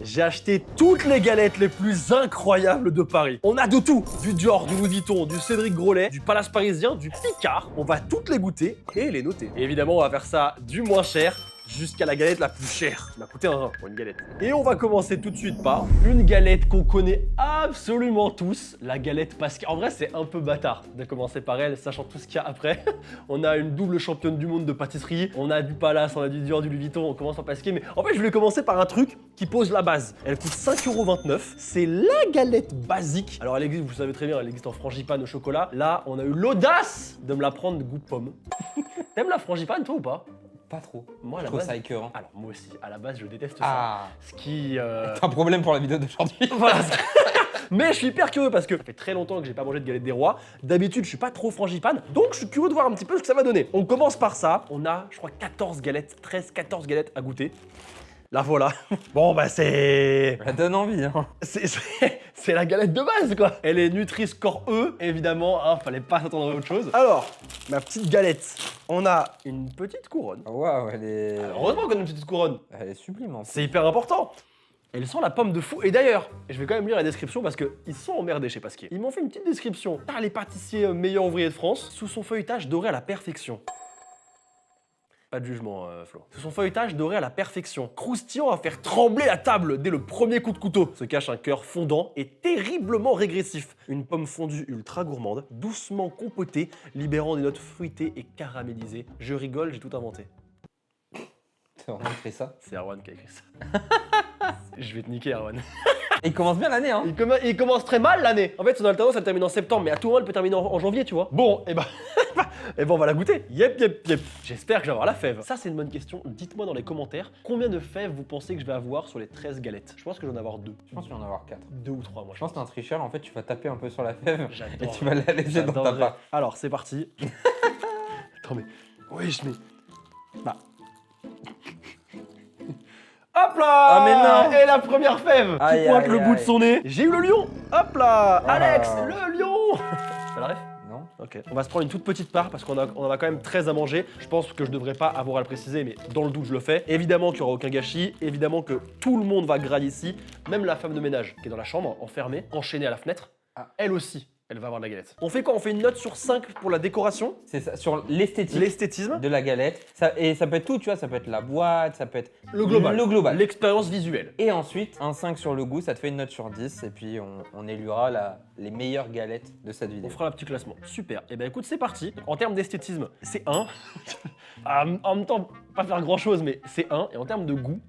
J'ai acheté toutes les galettes les plus incroyables de Paris. On a de tout, du Dior, du Louis Vuitton, du Cédric Grolet, du Palace Parisien, du Picard. On va toutes les goûter et les noter. Et évidemment, on va faire ça du moins cher jusqu'à la galette la plus chère. Ça m'a coûté un rein pour une galette. Et on va commencer tout de suite par une galette qu'on connaît absolument tous, la galette Pasquier. En vrai, c'est un peu bâtard de commencer par elle, sachant tout ce qu'il y a après. On a une double championne du monde de pâtisserie, on a du Palace, on a du Dior, du Louis Vuitton, on commence par Pasquier. Mais en fait, je voulais commencer par un truc qui pose la base. Elle coûte 5,29 €. C'est la galette basique. Alors, elle existe, vous savez très bien, elle existe en frangipane au chocolat. Là, on a eu l'audace de me la prendre de goût pomme. T'aimes la frangipane, toi, ou pas? Pas trop. Moi, à Je la trouve base, ça écœurant. alors moi aussi, à la base, je déteste Ah, ça. Ce qui... t'as un problème pour la vidéo d'aujourd'hui. Voilà. Mais je suis hyper curieux parce que ça fait très longtemps que j'ai pas mangé de galette des rois. D'habitude, je suis pas trop frangipane, donc je suis curieux de voir un petit peu ce que ça va donner. On commence par ça. On a, je crois, 14 galettes, 13-14 galettes à goûter. La voilà. Bon, bah c'est... Ça donne envie, hein. C'est la galette de base, quoi. Elle est Nutri-Score E, évidemment, hein, fallait pas s'attendre à autre chose. Alors, ma petite galette, on a une petite couronne. Waouh, elle est... Heureusement qu'on a une petite couronne. Elle est sublime, en fait. C'est hyper important. Elle sent la pomme de fou. Et d'ailleurs, je vais quand même lire la description parce qu'ils sont emmerdés chez Pasquier. Ils m'ont fait une petite description. Par les pâtissiers meilleurs ouvriers de France, sous son feuilletage doré à la perfection. Pas de jugement, Flo. Sous son feuilletage doré à la perfection, croustillant à faire trembler la table dès le premier coup de couteau, se cache un cœur fondant et terriblement régressif. Une pomme fondue ultra gourmande, doucement compotée, libérant des notes fruitées et caramélisées. Je rigole, j'ai tout inventé. T'as vraiment écrit ça. C'est Erwan qui a écrit ça. Je vais te niquer, Erwan. Et il commence bien l'année, hein. Il commence très mal l'année. En fait, son alternance, elle termine en septembre, mais à tout moment, elle peut terminer en janvier, tu vois. Bon, et ben, on va la goûter. Yep. J'espère que je vais avoir la fève. Ça, c'est une bonne question. Dites-moi dans les commentaires combien de fèves vous pensez que je vais avoir sur les 13 galettes. Je pense que je vais en avoir 2. Je pense qu'il va en avoir 4. 2 ou 3, moi. Je pense que t'es un tricheur, en fait, tu vas taper un peu sur la fève et J'adore. tu vas la laisser dans ta part. Alors, c'est parti. Attends, mais... Oui, je mets... Bah... Hop là! Ah, mais non! Et la première fève qui Aïe, pointe aïe, le bout de aïe. son nez. J'ai eu le lion! Hop là! Ah. Alex, le lion! T'as la ref? Non. Ok. On va se prendre une toute petite part parce qu'on en a quand même 13 à manger. Je pense que je devrais pas avoir à le préciser, mais dans le doute, je le fais. Évidemment qu'il n'y aura aucun gâchis. Évidemment que tout le monde va grailler ici. Même la femme de ménage qui est dans la chambre, enfermée, enchaînée à la fenêtre. Ah. Elle aussi, elle va avoir de la galette. On fait quoi? On fait une note sur 5 pour la décoration, C'est ça, sur l'esthétique l'esthétisme, de la galette. Et ça peut être tout, tu vois, ça peut être la boîte, ça peut être le global, Le global. l'expérience visuelle. Et ensuite, un 5 sur le goût, ça te fait une note sur 10. Et puis, on éluera les meilleures galettes de cette On vidéo. fera un petit classement. Super. Et ben écoute, c'est parti. En termes d'esthétisme, c'est 1. En même temps, pas faire grand chose, mais c'est 1. Et en termes de goût,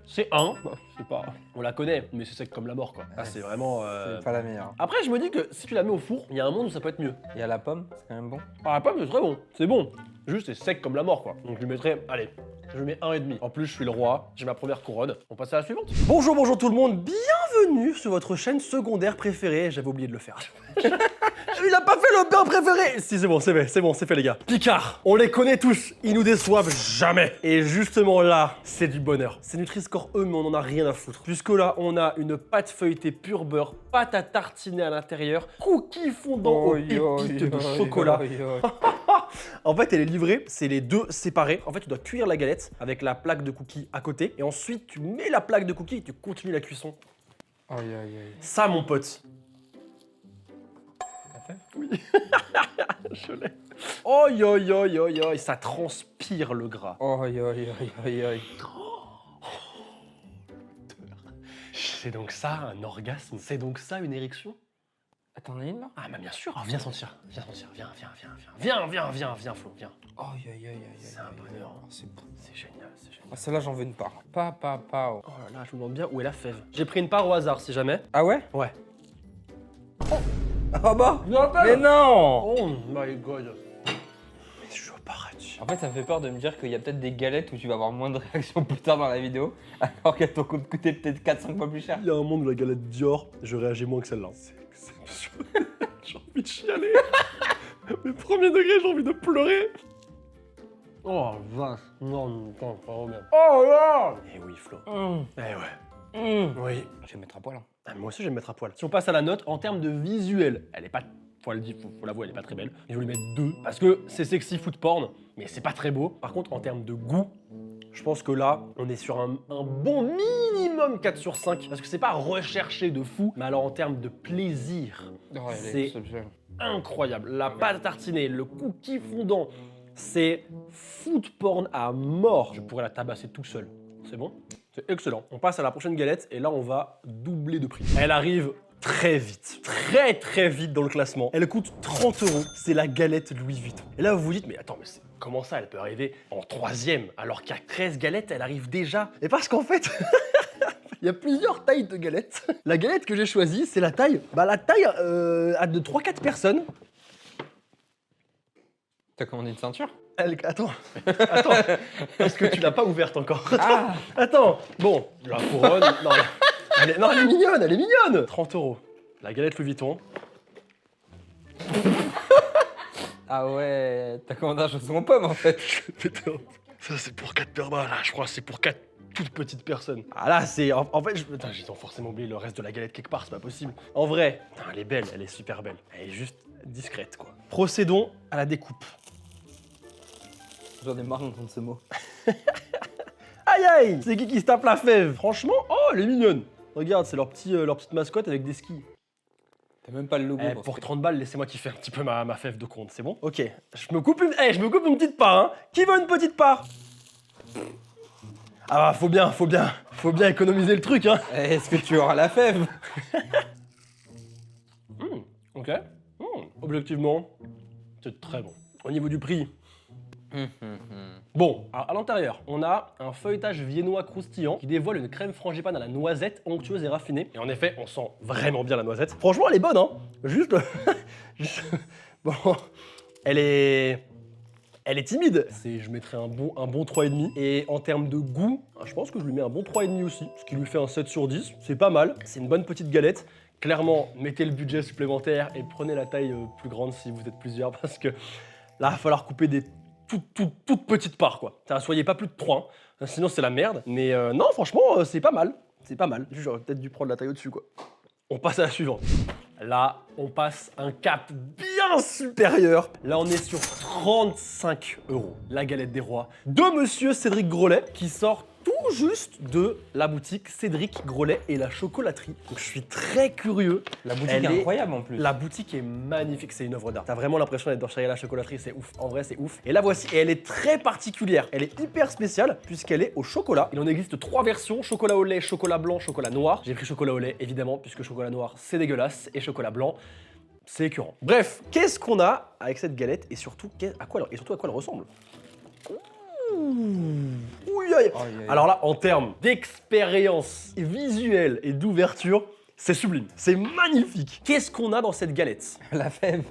c'est 1. Bah, c'est pas... On la connaît, mais c'est sec comme la mort, quoi. Ah, c'est vraiment... C'est pas la meilleure. Après, je me dis que si tu la mets au four, il y a un monde où ça peut être mieux. Il y a la pomme, c'est quand même bon. Ah, la pomme, c'est très bon. C'est bon. Juste, c'est sec comme la mort, quoi. Donc, je lui mettrai... Allez, je lui mets 1,5. En plus, je suis le roi. J'ai ma première couronne. On passe à la suivante. Bonjour tout le monde. Bienvenue sur votre chaîne secondaire préférée. J'avais oublié de le faire. Il a pas fait le bien préféré. Si, c'est bon, c'est fait, les gars. Picard, on les connaît tous. Ils nous déçoivent jamais. Et justement là, c'est du bonheur. C'est Nutri-Score E, mais on en a rien à foutre. Puisque là, on a une pâte feuilletée pur beurre, pâte à tartiner à l'intérieur, cookies fondant aux pépites de chocolat. En fait, elle est livrée, c'est les deux séparés. En fait, tu dois cuire la galette avec la plaque de cookies à côté. Et ensuite, tu mets la plaque de cookies et tu continues la cuisson. Ça, mon pote. Oui. Je l'ai. Oi, ça transpire le gras. C'est donc ça un orgasme? C'est donc ça une érection? Attends, on est une là? Ah, bah bien sûr. Viens sentir. Viens, Flo, viens. C'est un bonheur. C'est bon. C'est génial. Ah, celle-là, j'en veux une part. Pas. Oh là là, je me demande bien où est la fève. J'ai pris une part au hasard, si jamais. Ah ouais? Ouais. Oh bah! Mais non! Oh my god. Mais je veux pas arrêter. En fait, ça me fait peur de me dire qu'il y a peut-être des galettes où tu vas avoir moins de réactions plus tard dans la vidéo, alors qu'elles t'ont coûté peut-être 4-5 fois plus cher. Il y a un monde où la galette Dior, je réagis moins que celle-là. C'est exceptionnel. J'ai envie de chialer. Mais premier degré, j'ai envie de pleurer. Oh vache. Non, pas bien. Oh là! Eh oui, Flo. Eh ouais. Oui. Je vais me mettre à poil. Hein. Ah, moi aussi, je vais me mettre à poil. Si on passe à la note, en termes de visuel, elle est pas... Faut l'avouer, elle est pas très belle. Je vais lui mettre 2, parce que c'est sexy food porn, mais c'est pas très beau. Par contre, en termes de goût, Je pense que là, on est sur un bon minimum 4 sur 5. Parce que c'est pas recherché de fou, mais alors en termes de plaisir, c'est incroyable. La pâte à tartiner, le cookie fondant, c'est food porn à mort. Je pourrais la tabasser tout seul. C'est bon? C'est excellent. On passe à la prochaine galette et là, on va doubler de prix. Elle arrive très vite, très vite dans le classement. Elle coûte 30 €. C'est la galette Louis Vuitton. Et là, vous vous dites, mais attends, mais comment ça, elle peut arriver en 3e alors qu'il y a 13 galettes, elle arrive déjà? Et parce qu'en fait, il y a plusieurs tailles de galettes. La galette que j'ai choisie, c'est la taille de 3-4 personnes. T'as commandé une ceinture? Attends, parce que tu l'as pas ouverte encore. Ah. Attends, bon, la couronne, non, elle est mignonne. 30 €. La galette Louis Vuitton. Ah ouais, t'as commandé un chausson aux pommes en fait. Ça c'est pour 4 personnes, là, je crois, c'est pour 4 toutes petites personnes. Ah là, c'est, en fait, j'ai forcément oublié le reste de la galette quelque part, c'est pas possible. En vrai, elle est belle, elle est super belle. Elle est juste discrète, quoi. Procédons à la découpe. J'en ai marre d'entendre ce mot. Aïe aïe, c'est qui se tape la fève? Franchement, oh, elle est mignonne. Regarde, c'est leur petite mascotte avec des skis. T'as même pas le logo. Pour 30 balles, laissez-moi kiffer un petit peu ma fève de compte, c'est bon? Ok, je me coupe une petite part, hein. Qui veut une petite part? Ah bah, faut bien économiser le truc, hein. Est-ce que tu auras la fève? Ok. Objectivement, c'est très bon. Au niveau du prix, bon, alors, à l'intérieur, on a un feuilletage viennois croustillant qui dévoile une crème frangipane à la noisette onctueuse et raffinée. Et en effet, on sent vraiment bien la noisette. Franchement, elle est bonne, hein. Juste... Bon, elle est timide. Je mettrais un bon 3,5. Et en termes de goût, je pense que je lui mets un bon 3,5 aussi, ce qui lui fait un 7 sur 10. C'est pas mal. C'est une bonne petite galette. Clairement, mettez le budget supplémentaire et prenez la taille plus grande si vous êtes plusieurs, parce que là, il va falloir couper des toute petite part, quoi. Soyez pas plus de 3, hein. Sinon c'est la merde. Mais non, franchement, c'est pas mal. C'est pas mal. J'aurais peut-être dû prendre la taille au-dessus, quoi. On passe à la suivante. Là, on passe un cap bien supérieur. Là, on est sur 35 €. La galette des rois de Monsieur Cédric Grolet, qui sort tout juste de la boutique Cédric Grolet et la chocolaterie. Donc, je suis très curieux. La boutique est incroyable en plus. La boutique est magnifique, c'est une œuvre d'art. T'as vraiment l'impression d'être dans Chérie la chocolaterie, c'est ouf. En vrai, c'est ouf. Et la voici, et elle est très particulière. Elle est hyper spéciale puisqu'elle est au chocolat. Il en existe 3 versions, chocolat au lait, chocolat blanc, chocolat noir. J'ai pris chocolat au lait, évidemment, puisque chocolat noir, c'est dégueulasse, et chocolat blanc, c'est écœurant. Bref, qu'est-ce qu'on a avec cette galette et surtout à quoi elle ressemble? Alors là, en termes d'expérience visuelle et d'ouverture, c'est sublime, c'est magnifique. Qu'est-ce qu'on a dans cette galette? La fève.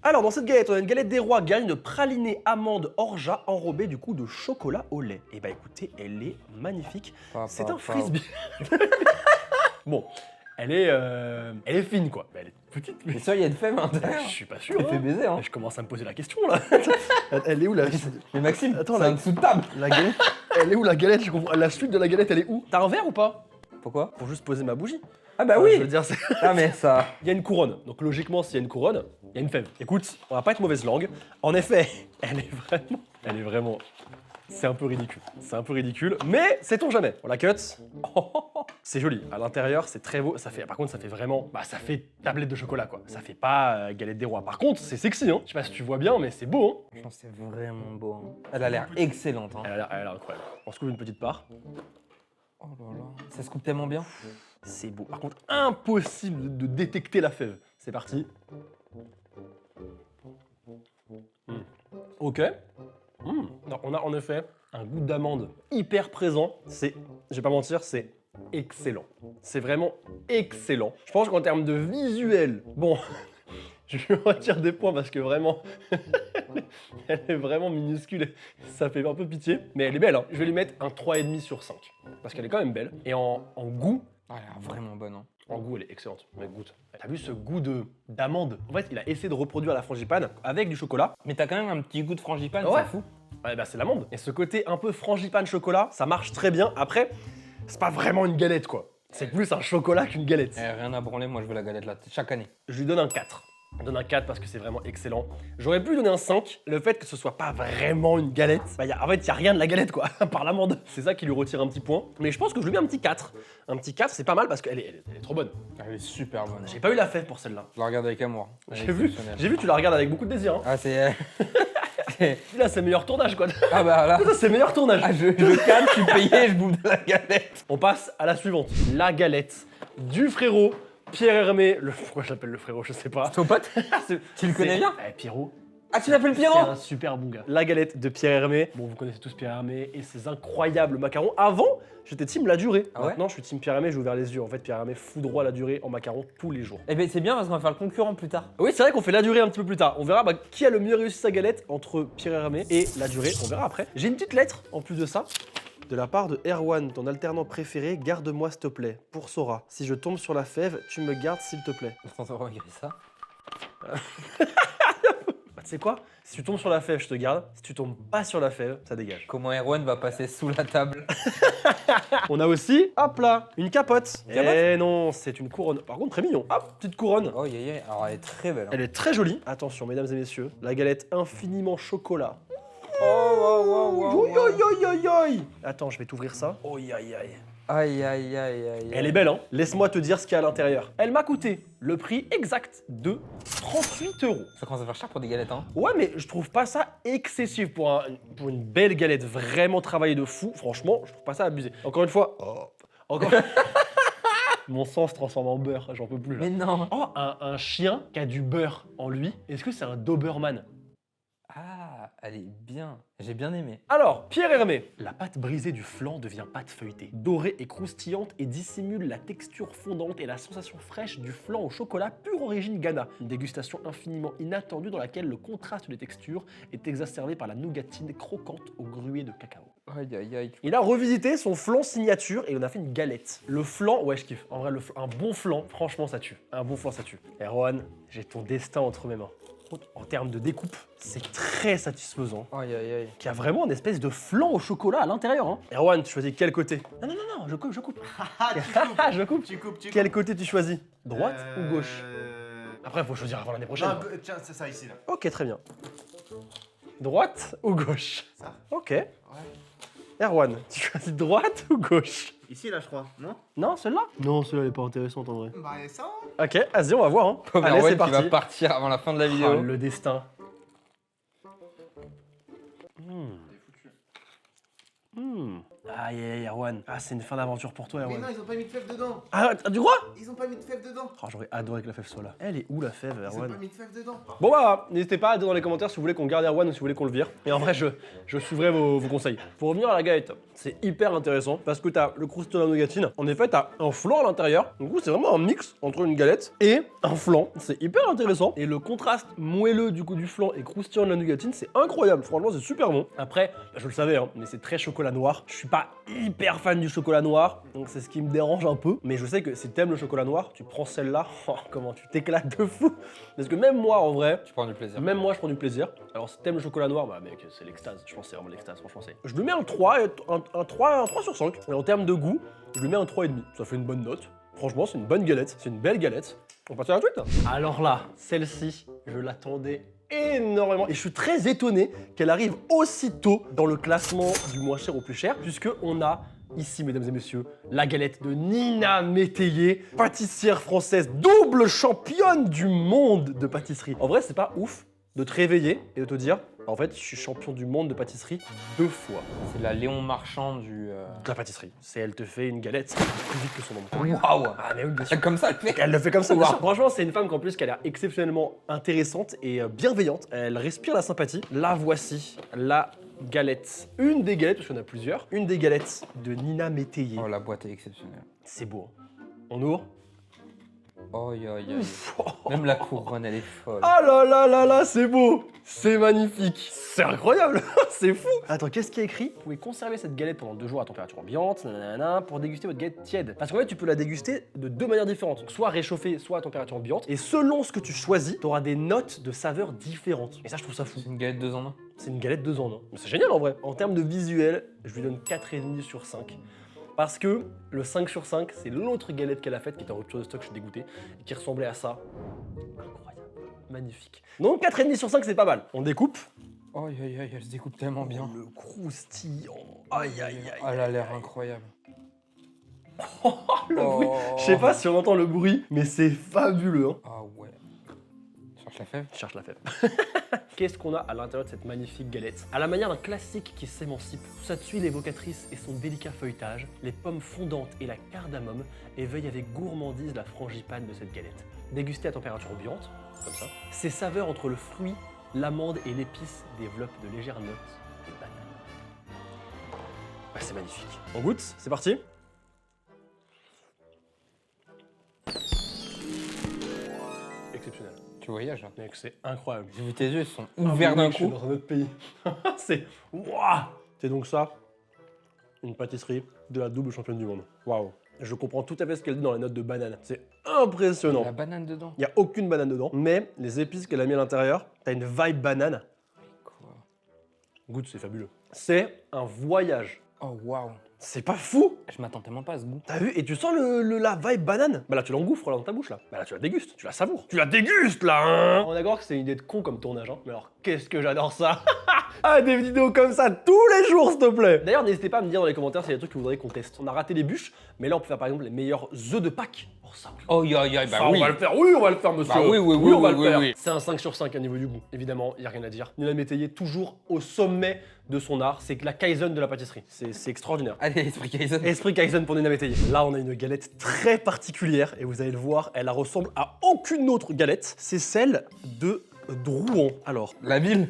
Alors, dans cette galette, on a une galette des rois garnie de praliné amande orgeat enrobée du coup de chocolat au lait. Et bah écoutez, elle est magnifique. C'est un frisbee. Bon, elle est fine, quoi. Elle est petite. Mais ça, il y a une fève à l'intérieur. Je suis pas sûr. Elle fait baiser, hein. Je commence à me poser la question, là. Elle est où, la... Mais Maxime, attends, c'est un dessous de table. La galette, elle est où, la galette? Je comprends. La suite de la galette, elle est où? T'as un verre ou pas? Pourquoi? Pour juste poser ma bougie. Ah bah Enfin, oui. Je veux dire, c'est... Ah mais ça... Il y a une couronne. Donc logiquement, s'il y a une couronne, il y a une fève. Écoute, on va pas être mauvaise langue. En effet, elle est vraiment... C'est un peu ridicule. C'est un peu ridicule, mais sait-on jamais. On la cut. C'est joli. À l'intérieur, c'est très beau. Par contre, ça fait vraiment... ça fait tablette de chocolat, quoi. Ça fait pas galette des rois. Par contre, c'est sexy, hein. Je sais pas si tu vois bien, mais c'est beau, hein. Je pense que c'est vraiment beau, hein. Elle a l'air excellente, hein. Elle a l'air incroyable. On se coupe une petite part. Oh là là. Ça se coupe tellement bien. C'est beau. Par contre, impossible de détecter la fève. C'est parti. Ok. Non, on a en effet un goût d'amande hyper présent. Je vais pas mentir, c'est excellent. C'est vraiment excellent. Je pense qu'en termes de visuel, bon, je lui retire des points parce que vraiment, elle est vraiment minuscule. Ça fait un peu pitié, mais elle est belle, hein. Je vais lui mettre un 3,5 sur 5 parce qu'elle est quand même belle. Et en goût, elle a l'air vraiment bonne, hein. En goût, elle est excellente. Mais goûte. T'as vu ce goût d'amande? En fait, il a essayé de reproduire la frangipane avec du chocolat. Mais t'as quand même un petit goût de frangipane, Ouais. c'est fou. Ouais, bah c'est l'amande. Et ce côté un peu frangipane chocolat, ça marche très bien. Après, c'est pas vraiment une galette, quoi. C'est plus un chocolat qu'une galette. Rien à branler, moi je veux la galette là, chaque année. Je lui donne un 4. Je donne un 4 parce que c'est vraiment excellent. J'aurais pu donner un 5. Le fait que ce soit pas vraiment une galette, bah en fait, il n'y a rien de la galette, quoi, par l'amande. C'est ça qui lui retire un petit point. Mais je pense que je lui mets un petit 4. Un petit 4, c'est pas mal parce qu'elle est trop bonne. Elle est super bonne. J'ai pas eu la fève pour celle-là. Je la regarde avec amour. Elle est J'ai vu, exceptionnelle. tu la regardes avec beaucoup de désir. Hein. Ah, c'est. Là, c'est meilleur tournage, quoi. Ah, bah là. Ça, c'est meilleur tournage. Ah, je calme, je suis payé, je bouffe de la galette. On passe à la suivante. La galette du frérot Pierre Hermé. Pourquoi je l'appelle le frérot, je sais pas. Ton pote Tu le connais bien Pierrot. Ah, tu l'appelles C'est Pierrot un super bon gars. La galette de Pierre Hermé. Bon, vous connaissez tous Pierre Hermé et ses incroyables macarons. Avant, j'étais team la durée. Ah ouais. Maintenant, je suis team Pierre Hermé, j'ai ouvert les yeux. En fait, Pierre Hermé fout droit la durée en macarons tous les jours. Eh ben, c'est bien parce qu'on va faire le concurrent plus tard. Oui, c'est vrai qu'on fait la durée un petit peu plus tard. On verra qui a le mieux réussi sa galette entre Pierre Hermé et la durée. On verra après. J'ai une petite lettre en plus de ça. De la part de Erwan, ton alternant préféré, garde-moi s'il te plaît. Pour Sora, si je tombe sur la fève, tu me gardes s'il te plaît. Attends, on va regarder ça. Bah, tu sais quoi? Si tu tombes sur la fève, je te garde. Si tu tombes pas sur la fève, ça dégage. Comment Erwan va passer sous la table? On a aussi, hop là, une capote. Capote. Eh non, c'est une couronne. Par contre, très mignon. Hop, petite couronne. Oh, yeah. Alors, elle est très belle. Hein. Elle est très jolie. Attention, mesdames et messieurs, la galette infiniment chocolat. Oh, Aïe. Attends, je vais t'ouvrir ça. Aïe. Aïe. Elle est belle, hein? Laisse-moi te dire ce qu'il y a à l'intérieur. Elle m'a coûté le prix exact de 38 €. Ça commence à faire cher pour des galettes, hein. Ouais, mais je trouve pas ça excessif pour une belle galette vraiment travaillée de fou. Franchement, je trouve pas ça abusé. Encore une fois, encore. Mon sang se transforme en beurre, j'en peux plus là. Mais non. Oh, un chien qui a du beurre en lui. Est-ce que c'est un Doberman? Ah, elle est bien. J'ai bien aimé. Alors, Pierre Hermé. La pâte brisée du flan devient pâte feuilletée, dorée et croustillante et dissimule la texture fondante et la sensation fraîche du flan au chocolat pure origine Ghana. Une dégustation infiniment inattendue dans laquelle le contraste des textures est exacerbé par la nougatine croquante au gruet de cacao. Aïe. Il a revisité son flan signature et on a fait une galette. Le flan, ouais, je kiffe. En vrai, un bon flan, franchement, ça tue. Un bon flan, ça tue. Erwan, j'ai ton destin entre mes mains. En termes de découpe, c'est très satisfaisant. Aïe. Qui a vraiment une espèce de flan au chocolat à l'intérieur. Hein. Erwan, tu choisis quel côté? Non, je coupe. Je coupe. Tu coupes. Quel côté tu choisis? Droite ou gauche? Après, il faut choisir avant l'année prochaine. Non, tiens, c'est ça ici là. Ok, très bien. Droite ou gauche? Ça? Ok. Ouais. Erwan, tu choisis droite ou gauche? Ici là, je crois. Non? Non, celle-là? Non, celle-là, elle est pas intéressante en vrai. Bah, ça. Ok, vas-y, on va voir. Hein. Pauvre Allez, Erwan c'est qui va parti. partir avant la fin de la Ah, vidéo. le destin. Aïe, Erwan. Ah, c'est une fin d'aventure pour toi, Mais Erwan. non, ils ont pas mis de fève dedans. Ah, du droit? Ils ont pas mis de fève dedans. Oh, j'aurais adoré que la fève soit là. Elle est où la fève, Ils ont Erwan? pas mis de fève dedans. Bon bah, n'hésitez pas à dire dans les commentaires si vous voulez qu'on garde Erwan ou si vous voulez qu'on le vire. Et en vrai, je suivrai vos conseils. Pour revenir à la galette, c'est hyper intéressant parce que t'as le croustillant de la nougatine. En effet, t'as un flan à l'intérieur. Du coup, c'est vraiment un mix entre une galette et un flan. C'est hyper intéressant. Et le contraste moelleux du coup du flan et croustillant de la nougatine, c'est incroyable. Franchement, c'est super bon. Après, bah, je le savais, hein, mais c'est très chocolat noir. Je suis pas hyper fan du chocolat noir, donc c'est ce qui me dérange un peu. Mais je sais que si t'aimes le chocolat noir, tu prends celle-là. Oh, comment tu t'éclates de fou. Parce que même moi, en vrai, Tu prends du plaisir. même moi, je prends du plaisir. Alors, si t'aimes le chocolat noir, bah mec, c'est l'extase. Je pense que c'est vraiment l'extase, franchement. Je lui mets un 3, un 3 sur 5. Et en termes de goût, je lui mets un 3,5. Ça fait une bonne note. Franchement, c'est une bonne galette. C'est une belle galette. On passe à la suite. Alors là, celle-ci, je l'attendais énormément. Et je suis très étonné qu'elle arrive aussitôt dans le classement du moins cher au plus cher, puisque on a ici, mesdames et messieurs, la galette de Nina Métayer, pâtissière française, double championne du monde de pâtisserie. En vrai, c'est pas ouf de te réveiller et de te dire, en fait, je suis champion du monde de pâtisserie 2 fois. C'est la Léon Marchand du. De la pâtisserie. C'est elle te fait une galette plus vite que son nom. Waouh. Ah mais oui, bien sûr. Comme ça, elle fait. Elle le fait comme ça. Wow. Franchement, c'est une femme qu'en plus qui a l'air exceptionnellement intéressante et bienveillante. Elle respire la sympathie. La voici, la galette. Une des galettes, parce qu'il y en a plusieurs. Une des galettes de Nina Métayer. Oh, la boîte est exceptionnelle. C'est beau. On ouvre. Oh, Ouf. Même la couronne, elle est folle. Ah là là, c'est beau. C'est magnifique. C'est incroyable. C'est fou. Attends, qu'est-ce qui est écrit? Vous pouvez conserver cette galette pendant 2 jours à température ambiante, nanana, pour déguster votre galette tiède. Parce qu'en fait, tu peux la déguster de 2 manières différentes. Donc, soit réchauffée, soit à température ambiante. Et selon ce que tu choisis, tu auras des notes de saveurs différentes. Et ça, je trouve ça fou. C'est une galette 2 en 1. C'est une galette 2 en 1. Mais c'est génial en vrai. En termes de visuel, je lui donne 4,5 sur 5. Parce que le 5 sur 5, c'est l'autre galette qu'elle a faite qui était en rupture de stock, je suis dégoûté, et qui ressemblait à ça. Incroyable. magnifique. Donc 4,5 sur 5, c'est pas mal. On découpe. Oh, aïe, aïe, aïe, elle se découpe tellement bien. Le croustillant. Aïe, aïe, aïe. Elle a l'air incroyable. Le bruit. Je sais pas si on entend le bruit, mais c'est fabuleux. Hein. Ah ouais. Cherche la fève. Cherche la fève. Qu'est-ce qu'on a à l'intérieur de cette magnifique galette? À la manière d'un classique qui s'émancipe, sa tuile évocatrice et son délicat feuilletage, les pommes fondantes et la cardamome éveillent avec gourmandise la frangipane de cette galette. Dégustée à température ambiante, comme ça, ses saveurs entre le fruit, l'amande et l'épice développent de légères notes de banane. Ouais, c'est magnifique. On goûte, c'est parti. Exceptionnel. Tu voyages là. Mec, c'est incroyable. J'ai vu tes yeux, ils sont Ah ouverts oui, d'un mec, je suis coup. dans un autre pays. C'est... Waouh. C'est donc ça, une pâtisserie de la double championne du monde. Waouh. Je comprends tout à fait ce qu'elle dit dans la note de banane. C'est impressionnant. La banane dedans. Il n'y a aucune banane dedans, mais les épices qu'elle a mis à l'intérieur, t'as une vibe banane. Quoi? Goûte, c'est fabuleux. C'est un voyage. Oh waouh. C'est pas fou? Je m'attends tellement pas à ce goût. T'as vu? Et tu sens la vibe banane? Bah là, tu l'engouffres là dans ta bouche là. Bah là, tu la dégustes, tu la savoures. Tu la dégustes là, hein. On est d'accord que c'est une idée de con comme tournage, hein. Mais alors, qu'est-ce que j'adore ça. Ah, des vidéos comme ça tous les jours, s'il te plaît. D'ailleurs, n'hésitez pas à me dire dans les commentaires s'il y a des trucs que vous voudriez qu'on teste. On a raté les bûches, mais là, on peut faire par exemple les meilleurs œufs de Pâques. Oh, ça, Oh aïe aïe, bah ça, oui. on va le faire, oui, on va le faire, monsieur. Bah oui, oui, on va oui, le faire. oui. C'est un 5 sur 5 à niveau du goût. Évidemment, il n'y a rien à dire. Nina Métayer, toujours au sommet de son art. C'est la Kaizen de la pâtisserie. C'est extraordinaire. Allez, esprit Kaizen. Esprit Kaizen pour Nina Métayer. Là, on a une galette très particulière et vous allez le voir, elle ressemble à aucune autre galette. C'est celle de Drouan. Alors, La ville.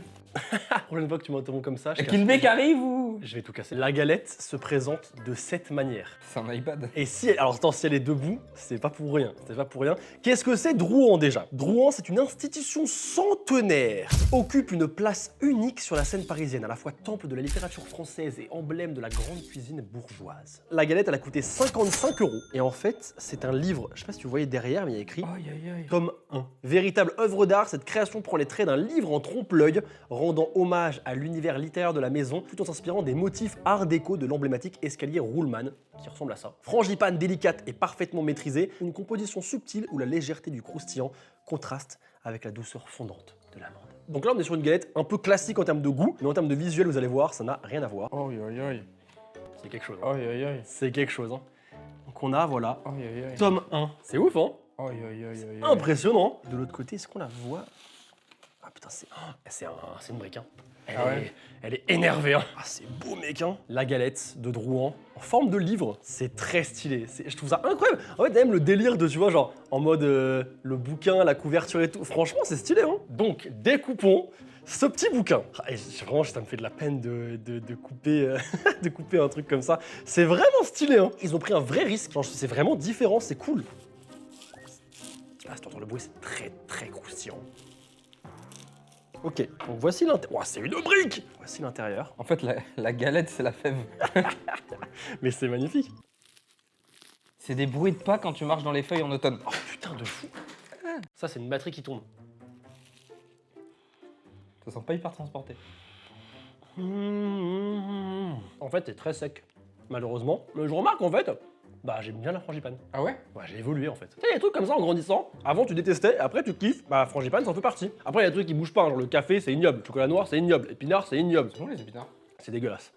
la prochaine fois que tu m'interromps comme ça, Kinbeck arrive ou? je vais tout casser. La galette se présente de cette manière. C'est un iPad. Et si elle, alors attends, si elle est debout, c'est pas pour rien. C'est pas pour rien. Qu'est-ce que c'est Drouan déjà? Drouan, c'est une institution centenaire qui occupe une place unique sur la scène parisienne, à la fois temple de la littérature française et emblème de la grande cuisine bourgeoise. La galette, elle a coûté 55 € et en fait, c'est un livre. Je sais pas si tu voyais derrière, mais il y a écrit Aïe aïe aïe. Tome 1. Véritable œuvre d'art, cette création prend les traits d'un livre en trompe-l'œil, rendant hommage à l'univers littéraire de la maison, tout en s'inspirant des motifs art déco de l'emblématique escalier Ruhlmann, qui ressemble à ça. Frangipane délicate et parfaitement maîtrisée, une composition subtile où la légèreté du croustillant contraste avec la douceur fondante de l'amande. Donc là, on est sur une galette un peu classique en termes de goût, mais en termes de visuel, vous allez voir, ça n'a rien à voir. Aïe aïe aïe. C'est quelque chose. Hein. Aïe aïe aïe. C'est quelque chose. Hein. Donc on a, voilà, Aïe aïe aïe. tome 1. C'est ouf, hein? Aïe aïe aïe aïe. Impressionnant. De l'autre côté, est-ce qu'on la voit? Ah putain, c'est une brique. Hein. Elle est énervée. Hein. Ah, c'est beau, mec. Hein. La galette de Drouan en forme de livre, c'est très stylé. Je trouve ça incroyable. En fait, même le délire de, tu vois, genre en mode le bouquin, la couverture et tout. Franchement, c'est stylé. Hein. Donc, découpons ce petit bouquin. Ah, et vraiment, ça me fait de la peine de couper, de couper un truc comme ça. C'est vraiment stylé. Hein. Ils ont pris un vrai risque. Genre, c'est vraiment différent, c'est cool. Ah, si t'entends le bruit, c'est très très croustillant. Ok, donc voici l'intérieur. Oh, c'est une brique. Voici l'intérieur. En fait, la galette, c'est la fève. Mais c'est magnifique. C'est des bruits de pas quand tu marches dans les feuilles en automne. Oh putain de fou. Ça, c'est une batterie qui tourne. Ça sent pas hyper transporté. En fait, c'est très sec, malheureusement. Mais je remarque en fait, bah j'aime bien la frangipane. Ah ouais? Ouais, j'ai évolué en fait. Tu sais, il y a des trucs comme ça en grandissant. Avant, tu détestais, après, tu kiffes. Bah, frangipane, ça en fait partie. Après, il y a des trucs qui bougent pas. Genre le café, c'est ignoble. Le chocolat noir, c'est ignoble. Épinard, c'est ignoble. C'est bon les épinards? C'est dégueulasse.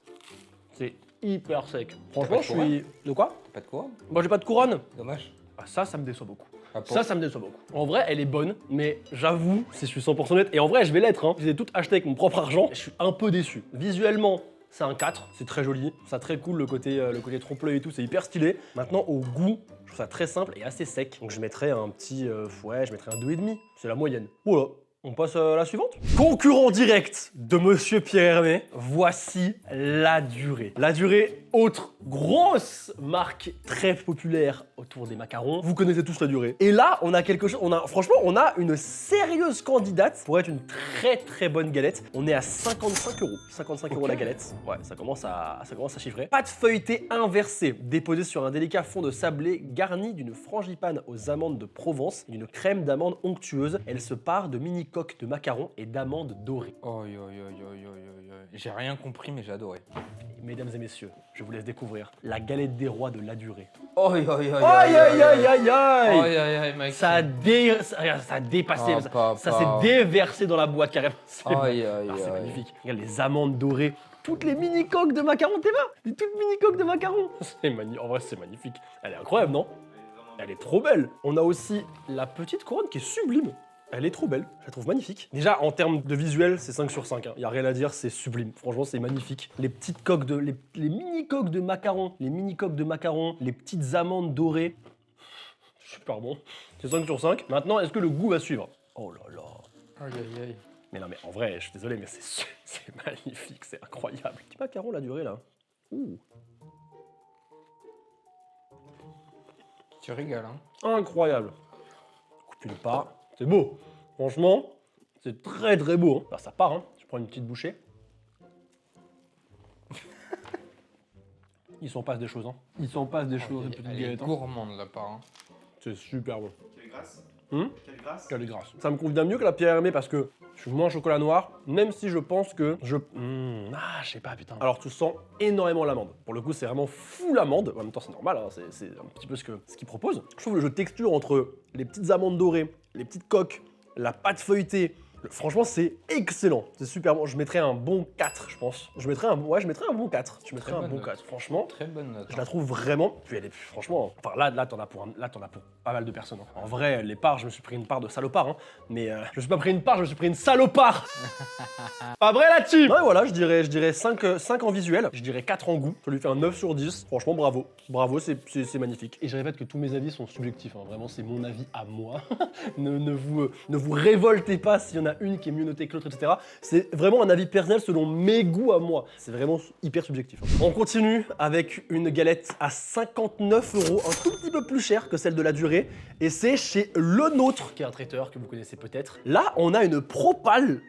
C'est hyper sec. Franchement, pas je de suis. De quoi? T'as pas de couronne? Moi, j'ai pas de couronne. Dommage. Ah, ça me déçoit beaucoup. Ah, pour- Ça me déçoit beaucoup. En vrai, elle est bonne, mais j'avoue, si je suis 100% honnête, et en vrai, je vais l'être, hein. Je les ai toutes achetées avec mon propre argent, je suis un peu déçu. Visuellement, c'est un 4, c'est très joli, ça très cool, le côté trompe-l'œil et tout, c'est hyper stylé. Maintenant, au goût, je trouve ça très simple et assez sec. Donc je mettrais un petit, ouais, je mettrais un 2,5, c'est la moyenne. Voilà. On passe à la suivante. Concurrent direct de Monsieur Pierre Hermé, voici La Durée. La Durée, autre grosse marque très populaire autour des macarons. Vous connaissez tous La Durée. Et là, on a quelque chose, franchement, on a une sérieuse candidate pour être une très très bonne galette. On est à 55 €. 55 € la galette. Ouais, ça commence à chiffrer. Pâte feuilletée inversée, déposée sur un délicat fond de sablé, garni d'une frangipane aux amandes de Provence et d'une crème d'amande onctueuse. Elle se pare de mini coques de macarons et d'amandes dorées. Oh, j'ai rien compris, mais j'ai adoré. Mesdames et messieurs, je vous laisse découvrir la galette des rois de la durée. Oh, Aïe aïe aïe aïe aïe mec. ça a dépassé, Oh, papa. ça s'est déversé dans la boîte carrément. C'est Aïe, c'est magnifique. Regarde les amandes dorées, toutes les mini coques de macarons, t'es vois? Les toutes mini coques de macarons. En vrai, c'est magnifique. Elle est incroyable, non? Elle est trop belle. On a aussi la petite couronne qui est sublime. Elle est trop belle, je la trouve magnifique. Déjà, en termes de visuel, c'est 5 sur 5. Il n'y a rien à dire, c'est sublime. Franchement, c'est magnifique. Les petites coques les mini-coques de macarons, les petites amandes dorées. Super bon. C'est 5 sur 5. Maintenant, est-ce que le goût va suivre? Oh là là. Aïe. Mais non, mais en vrai, je suis désolé, mais c'est magnifique, c'est incroyable. Petit macaron, la durée, là. Ouh. Tu rigoles, hein. Incroyable. Coupe une part. C'est beau. Franchement, c'est très très beau. Hein. Bah, ça part, hein. Je prends une petite bouchée. Il s'en passe des choses, hein. Il s'en passe des choses, cette petite Elle est galette. Hein. gourmande, la part. Hein. C'est super bon. Quelle grâce. Hum Quelle grâce. Quelle grâce. Ça me convient mieux que la pierre aimée parce que je suis moins chocolat noir, même si je pense que je... je sais pas, putain. Alors, tu sens énormément l'amande. Pour le coup, c'est vraiment fou l'amande. En même temps, c'est normal, hein. C'est un petit peu ce qu'ils proposent. Je trouve le jeu de texture entre les petites amandes dorées, les petites coques, la pâte feuilletée. Franchement, c'est excellent. C'est super bon. Je mettrais un bon 4, je pense. Je mettrais un bon 4. Je mettrais un bon 4. Franchement, Très bonne note. je la trouve vraiment. Puis elle est, franchement, enfin là, t'en as pour pas mal de personnes. Hein. En vrai, les parts, je me suis pris une part de salopard, hein. Mais je me suis pas pris une part, je me suis pris une salopard. Pas vrai la team. Ouais, voilà, je dirais 5 en visuel, je dirais 4 en goût. Ça lui fait un 9 sur 10. Franchement, bravo. Bravo, c'est magnifique. Et je répète que tous mes avis sont subjectifs. Hein. Vraiment, c'est mon avis à moi. ne vous révoltez pas s'il y en a une qui est mieux notée que l'autre, etc. C'est vraiment un avis personnel selon mes goûts à moi. C'est vraiment hyper subjectif. On continue avec une galette à 59 €, un tout petit peu plus cher que celle de la durée. Et c'est chez Le Nôtre, qui est un traiteur que vous connaissez peut-être. Là, on a une propale.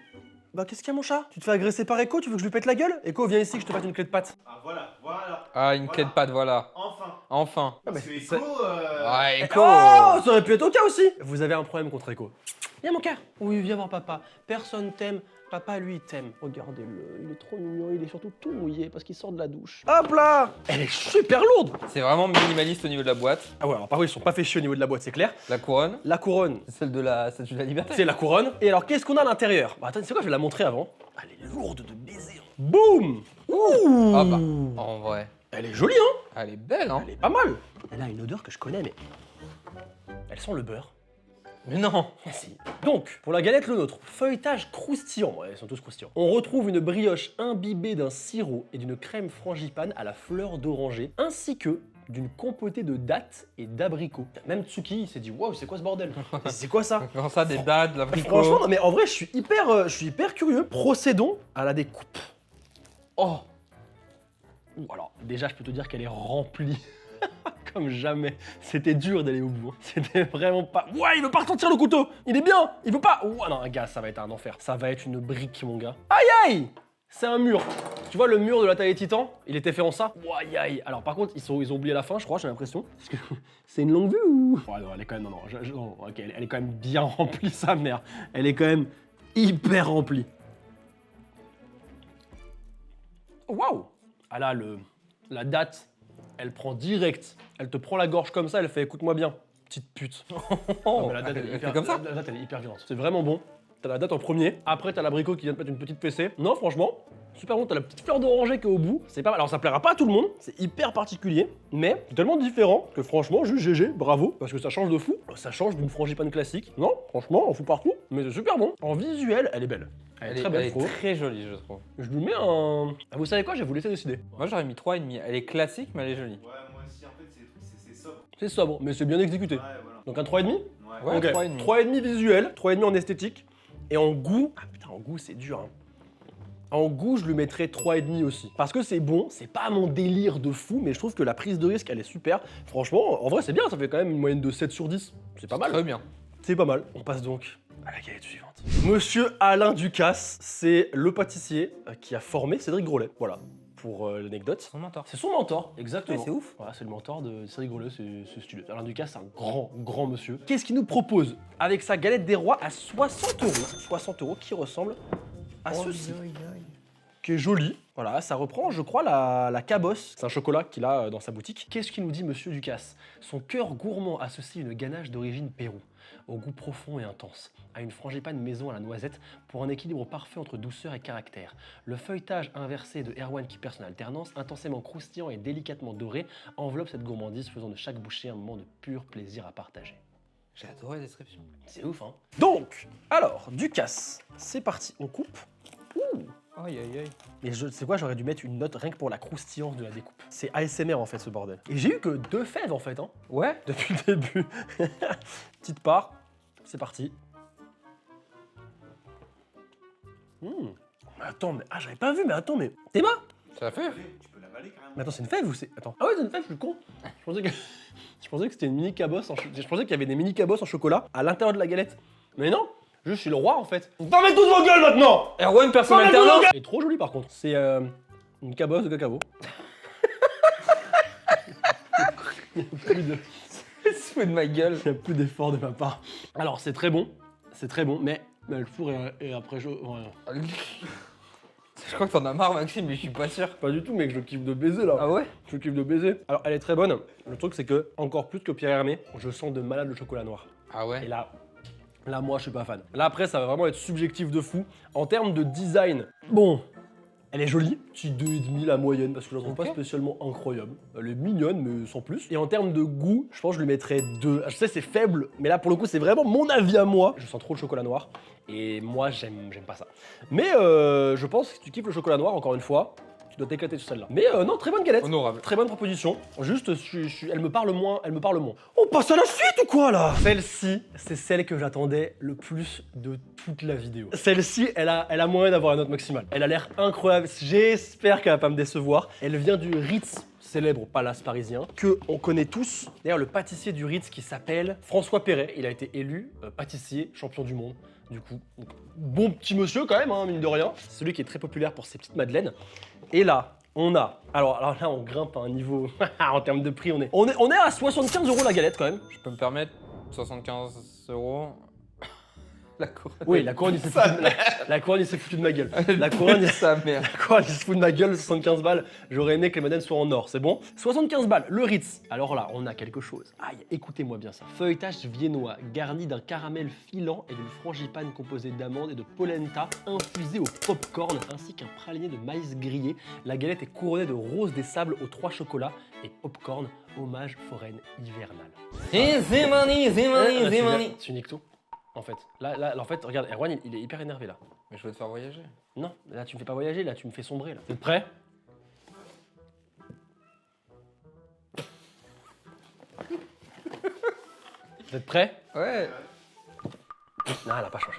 Bah, qu'est-ce qu'il y a, mon chat? Tu te fais agresser par Echo? Tu veux que je lui pète la gueule? Echo, viens ici que je te fasse une clé de patte. Ah voilà. Ah, une clé de patte, voilà. Enfin. Ah, Parce que c'est- Echo, Ah, Echo. Oh, ça aurait pu être au cas aussi. Vous avez un problème contre Echo. Viens, mon cœur. Oui, viens voir papa. Personne t'aime. Papa, lui, il t'aime. Regardez-le, il est trop mignon, il est surtout tout mouillé parce qu'il sort de la douche. Hop là! Elle est super lourde! C'est vraiment minimaliste au niveau de la boîte. Ah ouais, alors par contre, ils sont pas fait chier au niveau de la boîte, c'est clair. La couronne, La couronne, c'est celle de la Statue de la Liberté. c'est la couronne. Et alors, qu'est-ce qu'on a à l'intérieur? Bah attends, c'est quoi, je vais la montrer avant. Elle est lourde de baiser. Boum! Ouh! Ah bah, en vrai. Elle est jolie, hein? Elle est belle, hein. Elle est pas mal. Elle a une odeur que je connais, mais... Elle sent le beurre. Mais non. Merci. Donc, pour la galette Le Nôtre, feuilletage croustillant, ouais, ils sont tous croustillants. On retrouve une brioche imbibée d'un sirop et d'une crème frangipane à la fleur d'oranger, ainsi que d'une compotée de dattes et d'abricots. Même Tsuki, il s'est dit, waouh, c'est quoi ce bordel? Mais c'est quoi ça? Comment ça, des dates, de la Franchement, non, mais en vrai, je suis hyper curieux. Procédons à la découpe. Oh! Ouh, alors, déjà, je peux te dire qu'elle est remplie. Comme jamais. C'était dur d'aller au bout. Hein. C'était vraiment pas... Ouais, il veut pas ressortir le couteau. Il est bien. Il veut pas... Ouais, non, gars, ça va être un enfer. Ça va être une brique, mon gars. Aïe, aïe! C'est un mur. Tu vois le mur de la taille des Titans? Il était fait en ça. Aïe, aïe. Alors, par contre, ils ont oublié la fin, je crois, j'ai l'impression. Parce que c'est une longue vue ou... Ouais, non, elle est quand même... Non, ok, elle est quand même bien remplie, sa mère. Elle est quand même hyper remplie. Waouh! Ah là, la date... Elle prend direct, elle te prend la gorge comme ça, elle fait écoute-moi bien, petite pute. Non, mais la date, elle est hyper, comme ça. la date, elle est hyper violente. C'est vraiment bon. T'as la date en premier, après t'as l'abricot qui vient de mettre une petite fessée. Non, franchement, super bon. T'as la petite fleur d'oranger qui est au bout. C'est pas mal. Alors ça plaira pas à tout le monde, c'est hyper particulier, mais c'est tellement différent que franchement, juste GG, bravo, parce que ça change de fou. Ça change d'une frangipane classique. Non, franchement, on fout partout, mais c'est super bon. En visuel, elle est belle. Elle est très belle, elle je trouve. est très jolie, je trouve. Je lui mets un... Ah, vous savez quoi, je vais vous laisser décider. Moi, j'aurais mis 3,5. Elle est classique, mais elle est jolie. Ouais, moi aussi, en fait, c'est sobre. C'est sobre, mais c'est bien exécuté. Ouais, voilà. Donc un 3,5. Ouais. Ouais, Ok, 3,5. 3,5 visuel, 3,5 en esthétique. Et en goût, ah putain, en goût c'est dur. Hein. En goût, je lui mettrais 3,5 aussi. Parce que c'est bon, c'est pas mon délire de fou, mais je trouve que la prise de risque, elle est super. Franchement, en vrai, c'est bien, ça fait quand même une moyenne de 7 sur 10. C'est pas mal. Très bien. C'est pas mal. On passe donc à la galette suivante. Monsieur Alain Ducasse, c'est le pâtissier qui a formé Cédric Grolet. Voilà. pour l'anecdote. Son mentor. C'est son mentor, exactement. Ouais, c'est ouf. Voilà, c'est le mentor c'est rigolo, c'est stylé. Alain Ducasse, c'est un grand monsieur. Qu'est-ce qu'il nous propose avec sa galette des rois à 60 euros? 60 euros qui ressemble à ceci. Qui est joli. Voilà, ça reprend, je crois, la cabosse. C'est un chocolat qu'il a dans sa boutique. Qu'est-ce qu'il nous dit, monsieur Ducasse? Son cœur gourmand associe une ganache d'origine Pérou, au goût profond et intense, à une frangipane maison à la noisette pour un équilibre parfait entre douceur et caractère. Le feuilletage inversé de Erwan qui perd son alternance, intensément croustillant et délicatement doré, enveloppe cette gourmandise, faisant de chaque bouchée un moment de pur plaisir à partager. J'ai adoré la description. C'est ouf, hein? Donc, alors, Ducasse, c'est parti, on coupe. Ouh! Aïe aïe aïe. Mais je sais quoi, j'aurais dû mettre une note rien que pour la croustillance de la découpe. C'est ASMR en fait ce bordel. Et j'ai eu que 2 fèves en fait, hein, Ouais. depuis le début. Petite part, c'est parti. Mais attends, mais j'avais pas vu, mais attends, mais Théma. Ça fait. Tu peux l'avaler carrément. Mais attends, c'est une fève ou c'est. Attends. Ah ouais, c'est une fève, je suis con. Je pensais que c'était une mini cabosse je pensais qu'il y avait des mini cabosses en chocolat à l'intérieur de la galette. Mais non, je suis le roi en fait. Fermez tous vos gueules maintenant! Erwan perd son Fermez tous vos alternance. gueules. Elle est trop jolie par contre. C'est une cabosse de cacao. Il n'y a plus de. Il se fout de ma gueule. Il n'y a plus d'effort de ma part. Alors, c'est très bon, mais le four est après chaud. Ouais. Je crois que t'en as marre, Maxime, mais je suis pas sûr. Pas du tout, mec, je kiffe de baiser là. Ah ouais? Je kiffe de baiser. Alors, elle est très bonne. Le truc, c'est que, encore plus que Pierre Hermé, je sens de malade le chocolat noir. Ah Et ouais? là, moi, je suis pas fan. Là, après, ça va vraiment être subjectif de fou. En termes de design, bon, elle est jolie. Petit 2,5 la moyenne, parce que je la trouve pas Ok. spécialement incroyable. Elle est mignonne, mais sans plus. Et en termes de goût, je pense que je lui mettrais 2. Je sais, c'est faible, mais là, pour le coup, c'est vraiment mon avis à moi. Je sens trop le chocolat noir. Et moi, j'aime pas ça. Mais je pense que si tu kiffes le chocolat noir, encore une fois, tu dois t'éclater sur celle-là. Mais non, très bonne galette. Honorable. Très bonne proposition. Juste, elle me parle moins. On passe à la suite ou quoi là? Celle-ci, c'est celle que j'attendais le plus de toute la vidéo. Celle-ci, elle a moyen d'avoir la note maximale. Elle a l'air incroyable. J'espère qu'elle va pas me décevoir. Elle vient du Ritz, célèbre palace parisien, que on connaît tous. D'ailleurs, le pâtissier du Ritz qui s'appelle François Perret. Il a été élu pâtissier champion du monde. Du coup, bon petit monsieur quand même, hein, mine de rien. C'est celui qui est très populaire pour ses petites madeleines. Et là, on a... Alors là, on grimpe à un niveau... en termes de prix, on est à 75 € la galette quand même. Je peux me permettre 75 €. La couronne. Oui, la couronne, il s'est foutu, la couronne, il s'est foutu de ma gueule. La couronne, sa mère. Quoi, il se fout de ma gueule, 75 balles. J'aurais aimé que les madeleines soient en or, c'est bon? 75 balles, le Ritz. Alors là, on a quelque chose. Aïe, écoutez-moi bien ça. Feuilletage viennois, garni d'un caramel filant et d'une frangipane composée d'amandes et de polenta infusée au popcorn, ainsi qu'un praliné de maïs grillé. La galette est couronnée de rose des sables aux 3 chocolats et popcorn, hommage foraine hivernale. Tu niques tout. En fait, là, en fait, regarde, Erwan, il est hyper énervé là. Mais je veux te faire voyager. Non, là tu me fais pas voyager, là tu me fais sombrer là. Vous êtes prêts? Vous êtes prêts? Ouais. Non, elle a pas changé,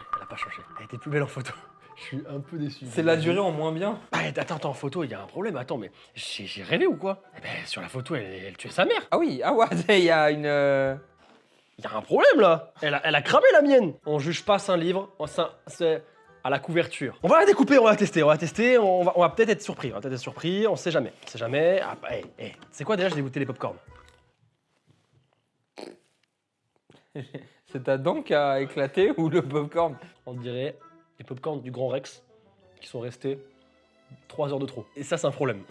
Elle était plus belle en photo. Je suis un peu déçu. C'est la durée en moins bien. Ah, attends, en photo, il y a un problème. Attends, mais j'ai rêvé ou quoi? Eh ben, sur la photo, elle tuait sa mère. Ah oui, ah ouais, il y a une... Il y a un problème là. Elle a cramé la mienne. On juge pas un livre, c'est à la couverture. On va la découper, on va la tester, on va peut-être être surpris, on sait jamais. Ah, bah, c'est quoi déjà, j'ai dégoûté les popcorn. C'est ta dent qui a éclaté ou le popcorn? On dirait les popcorn du Grand Rex qui sont restés 3 heures de trop. Et ça, c'est un problème.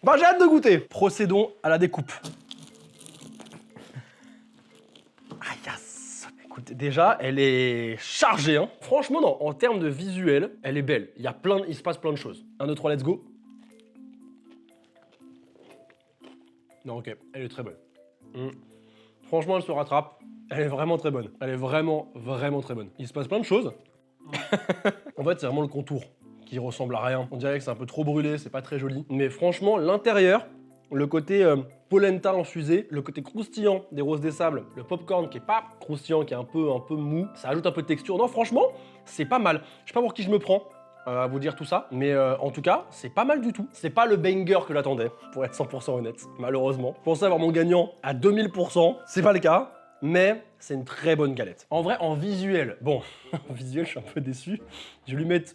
Bah, j'ai hâte de goûter. Procédons à la découpe. Ah, yes. Écoute, déjà, elle est chargée, hein. Franchement, non, en termes de visuel, elle est belle. Il se passe plein de choses. 1, 2, 3, let's go. Non, ok, elle est très bonne. Franchement, elle se rattrape. Elle est vraiment très bonne. Elle est vraiment très bonne. Il se passe plein de choses. En fait, c'est vraiment le contour qui ressemble à rien. On dirait que c'est un peu trop brûlé, c'est pas très joli. Mais franchement, l'intérieur, le côté polenta infusé, le côté croustillant des roses des sables, le popcorn qui est pas croustillant, qui est un peu mou, ça ajoute un peu de texture. Non, franchement, c'est pas mal. Je sais pas pour qui je me prends à vous dire tout ça, mais en tout cas, c'est pas mal du tout. C'est pas le banger que j'attendais, pour être 100% honnête, malheureusement. Je pensais avoir mon gagnant à 2000%, c'est pas le cas. Mais c'est une très bonne galette. En vrai, en visuel, bon, en visuel, je suis un peu déçu. Je vais lui mettre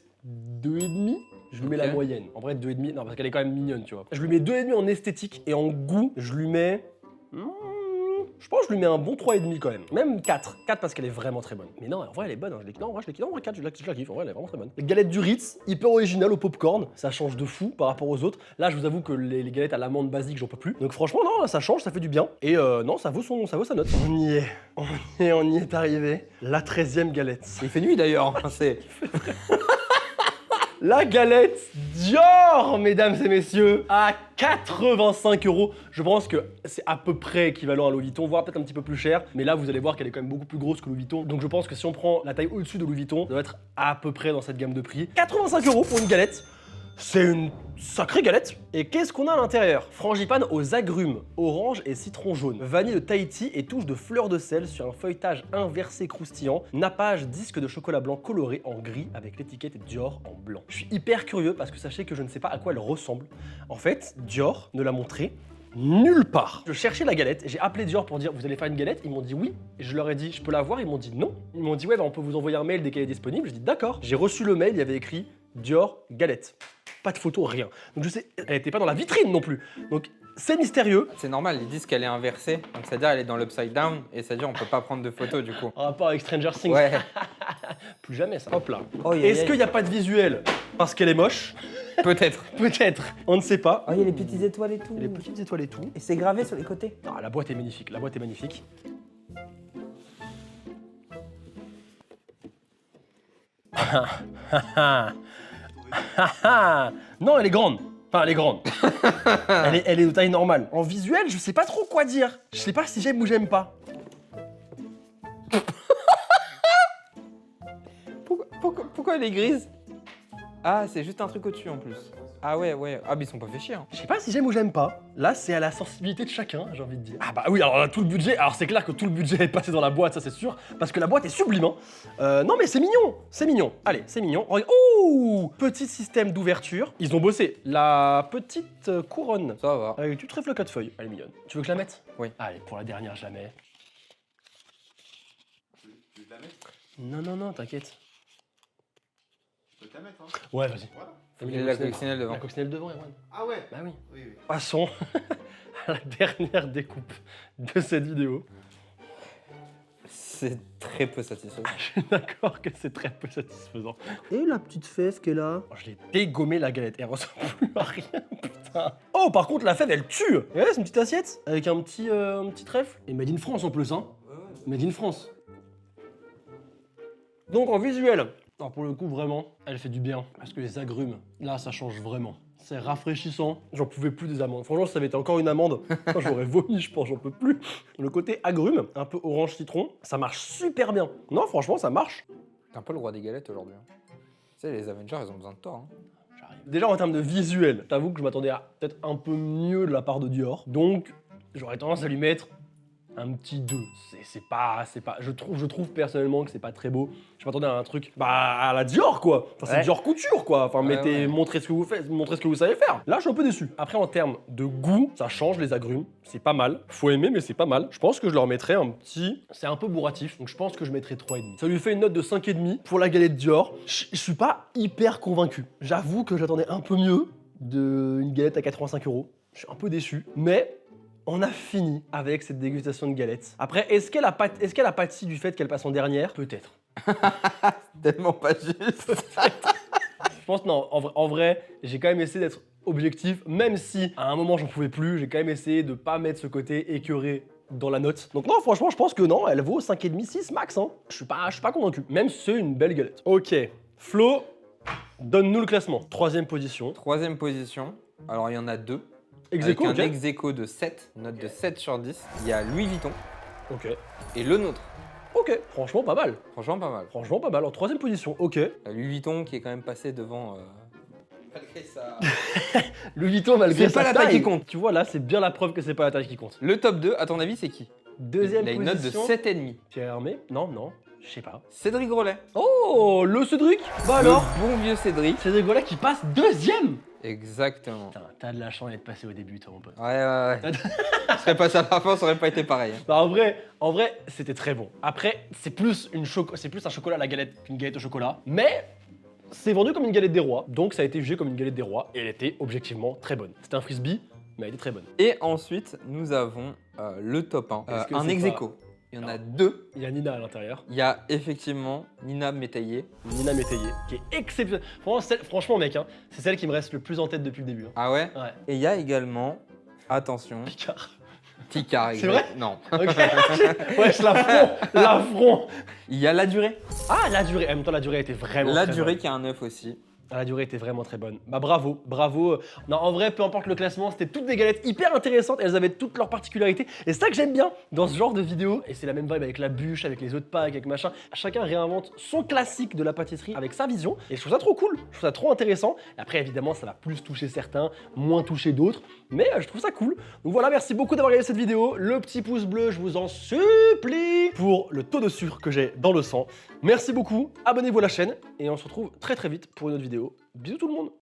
2,5. Je lui mets Ok. la moyenne. En vrai, 2,5, non, parce qu'elle est quand même mignonne, tu vois. Je lui mets 2,5 en esthétique et en goût, je lui mets. Je pense que je lui mets un bon 3,5 quand même. Même 4. 4 parce qu'elle est vraiment très bonne. Mais non, en vrai, elle est bonne. Hein. Non, en vrai, je l'ai kiffe. Non, en vrai, 4, je la kiffe. En vrai, elle est vraiment très bonne. Les galettes du Ritz, hyper originales au popcorn. Ça change de fou par rapport aux autres. Là, je vous avoue que les galettes à l'amande basique, j'en peux plus. Donc, franchement, non, là, ça change, ça fait du bien. Et non, ça vaut sa note. On y est arrivé. La 13e galette. Il fait nuit d'ailleurs. C'est. La galette Dior, mesdames et messieurs, à 85 €. Je pense que c'est à peu près équivalent à Louis Vuitton, voire peut-être un petit peu plus cher. Mais là, vous allez voir qu'elle est quand même beaucoup plus grosse que Louis Vuitton. Donc je pense que si on prend la taille au-dessus de Louis Vuitton, ça doit être à peu près dans cette gamme de prix. 85 € pour une galette. C'est une sacrée galette. Et qu'est-ce qu'on a à l'intérieur? Frangipane aux agrumes, orange et citron jaune. Vanille de Tahiti et touche de fleur de sel sur un feuilletage inversé croustillant. Nappage disque de chocolat blanc coloré en gris avec l'étiquette Dior en blanc. Je suis hyper curieux parce que sachez que je ne sais pas à quoi elle ressemble. En fait, Dior ne l'a montré nulle part. Je cherchais la galette et j'ai appelé Dior pour dire vous allez faire une galette. Ils m'ont dit oui. Et je leur ai dit je peux la voir. Ils m'ont dit non. Ils m'ont dit ouais, bah, on peut vous envoyer un mail dès qu'elle est disponible. Je dis d'accord. J'ai reçu le mail, il y avait écrit Dior galette. Pas de photo, rien. Donc je sais, elle était pas dans la vitrine non plus. Donc c'est mystérieux. C'est normal, ils disent qu'elle est inversée. Donc c'est-à-dire elle est dans l'upside down et c'est-à-dire on peut pas prendre de photos du coup. En rapport avec Stranger Things. Ouais. Plus jamais ça. Hop là. Oh, Est-ce qu'il n'y a pas de visuel parce qu'elle est moche? Peut-être. Peut-être. On ne sait pas. Oh, il y a les petites étoiles et tout. Les petites étoiles et tout. Et c'est gravé sur les côtés. Ah, la boîte est magnifique. La boîte est magnifique. Non, elle est grande. Enfin, elle est grande. Elle est de taille normale. En visuel, je sais pas trop quoi dire. Je sais pas si j'aime ou j'aime pas. Pourquoi elle est grise? Ah, c'est juste un truc au-dessus en plus. Ah ouais, ouais. Ah, mais ils sont pas fait chier. Hein. Je sais pas si j'aime ou j'aime pas. Là, c'est à la sensibilité de chacun, j'ai envie de dire. Ah bah oui, alors là, tout le budget. Alors c'est clair que tout le budget est passé dans la boîte, ça c'est sûr. Parce que la boîte est sublime. Hein. Non mais c'est mignon. C'est mignon. Allez, c'est mignon. Oh, petit système d'ouverture. Ils ont bossé. La petite couronne. Ça va. Avec du trèfle 4 feuilles. Elle est mignonne. Tu veux que je la mette? Oui. Allez, pour la dernière, jamais. Tu veux te la mettre? Non, non, non, t'inquiète. Je peux te la mettre, hein. Ouais, vas-y. Voilà. T'as mis Il y a la coccinelle devant. La coccinelle devant, Erwan. Ah ouais. Bah oui. Oui, oui. Passons à la dernière découpe de cette vidéo. C'est très peu satisfaisant. Je suis d'accord que c'est très peu satisfaisant. Et la petite fève qu'elle a. Oh, je l'ai dégommé la galette, elle ressemble plus à rien, putain. Oh, par contre, la fève, elle tue. Ouais, c'est une petite assiette avec un petit trèfle. Et Made in France en plus, hein. Made in France. Donc en visuel, alors pour le coup, vraiment, elle fait du bien. Parce que les agrumes, là, ça change vraiment. C'est rafraîchissant. J'en pouvais plus des amandes. Franchement, si ça avait été encore une amande, j'aurais vomi, je pense, j'en peux plus. Le côté agrumes, un peu orange citron, ça marche super bien. Non, franchement, ça marche. T'es un peu le roi des galettes aujourd'hui. Hein. Tu sais, les Avengers, ils ont besoin de toi. Hein. J'arrive. Déjà en termes de visuel, t'avoue que je m'attendais à peut-être un peu mieux de la part de Dior. Donc, j'aurais tendance à lui mettre un petit 2. C'est pas. Je trouve personnellement que c'est pas très beau. Je m'attendais à un truc, à la Dior quoi. Enfin, c'est Ouais. Dior couture quoi. Enfin, Ouais, ouais. montrez ce que vous faites, montrez ce que vous savez faire. Là, je suis un peu déçu. Après, en termes de goût, ça change les agrumes. C'est pas mal. Faut aimer, mais c'est pas mal. Je pense que je leur mettrais un petit. C'est un peu bourratif, donc je pense que je mettrais 3,5. Ça lui fait une note de 5,5 pour la galette Dior. Je suis pas hyper convaincu. J'avoue que j'attendais un peu mieux d'une galette à 85 €. Je suis un peu déçu, mais. On a fini avec cette dégustation de galettes. Après, est-ce qu'elle a pâti du fait qu'elle passe en dernière? Peut-être. Tellement pas juste. Je pense non. En vrai, j'ai quand même essayé d'être objectif, même si à un moment j'en pouvais plus. J'ai quand même essayé de pas mettre ce côté écœuré dans la note. Donc non, franchement, je pense que non, elle vaut 5,5, 6 max. Hein. Je suis pas convaincu. Même si c'est une belle galette. Ok, Flo, donne-nous le classement. 3e position. 3e position. Alors il y en a 2. Ex Avec aequo, un ok. ex aequo de 7, note de 7 sur 10. Il y a Louis Vuitton Ok. et le nôtre. Ok, franchement pas mal. Franchement, pas mal. Franchement pas mal. En 3e position, ok. Louis Vuitton qui est quand même passé devant. Malgré sa. Louis Vuitton malgré C'est pas sa la taille qui taille. compte. Tu vois là, c'est bien la preuve que c'est pas la taille qui compte. Le top 2, à ton avis, c'est qui? Deuxième Il a une note de position. 7,5. Pierre Hermé? Non, non, je sais pas. Cédric Grolet. Oh, le Cédric. Bah alors, Le bon vieux Cédric. Cédric Grolet qui passe 2e. Exactement. Putain, t'as de la chance d'être passé au début, toi, mon pote. Ouais. Je serais passé à la fin, ça aurait pas été pareil. Hein. Bah en vrai, c'était très bon. Après, c'est plus un chocolat à la galette qu'une galette au chocolat, mais C'est vendu comme une galette des rois, donc ça a été jugé comme une galette des rois, et elle était objectivement très bonne. C'était un frisbee, mais elle était très bonne. Et ensuite, nous avons le top 1, Est-ce que un c'est ex pas- aequo. Il y en a deux. Il y a Nina à l'intérieur, Il y a effectivement Nina Métaillé. Nina Métayer, qui est exceptionnelle. Franchement, mec, hein, c'est celle qui me reste le plus en tête depuis le début. Hein. Ah ouais. Ouais, Et il y a également, attention, Picard. Ticard. C'est vrai? Non. Ok. Wesh, l'affront. Il y a la durée. Ah, la durée. En même temps, la durée était vraiment La très durée bonne. qui a un 9 aussi. Ah, la durée était vraiment très bonne. Bah bravo, bravo. Non, en vrai, peu importe le classement, c'était toutes des galettes hyper intéressantes. Elles avaient toutes leurs particularités. Et c'est ça que j'aime bien dans ce genre de vidéo. Et c'est la même vibe avec la bûche, avec les autres packs, avec machin. Chacun réinvente son classique de la pâtisserie avec sa vision. Et je trouve ça trop cool. Je trouve ça trop intéressant. Après, évidemment, ça va plus toucher certains, moins toucher d'autres. Mais je trouve ça cool. Donc voilà, merci beaucoup d'avoir regardé cette vidéo. Le petit pouce bleu, je vous en supplie, pour le taux de sucre que j'ai dans le sang. Merci beaucoup. Abonnez-vous à la chaîne. Et on se retrouve très très vite pour une autre vidéo. Bisous tout le monde.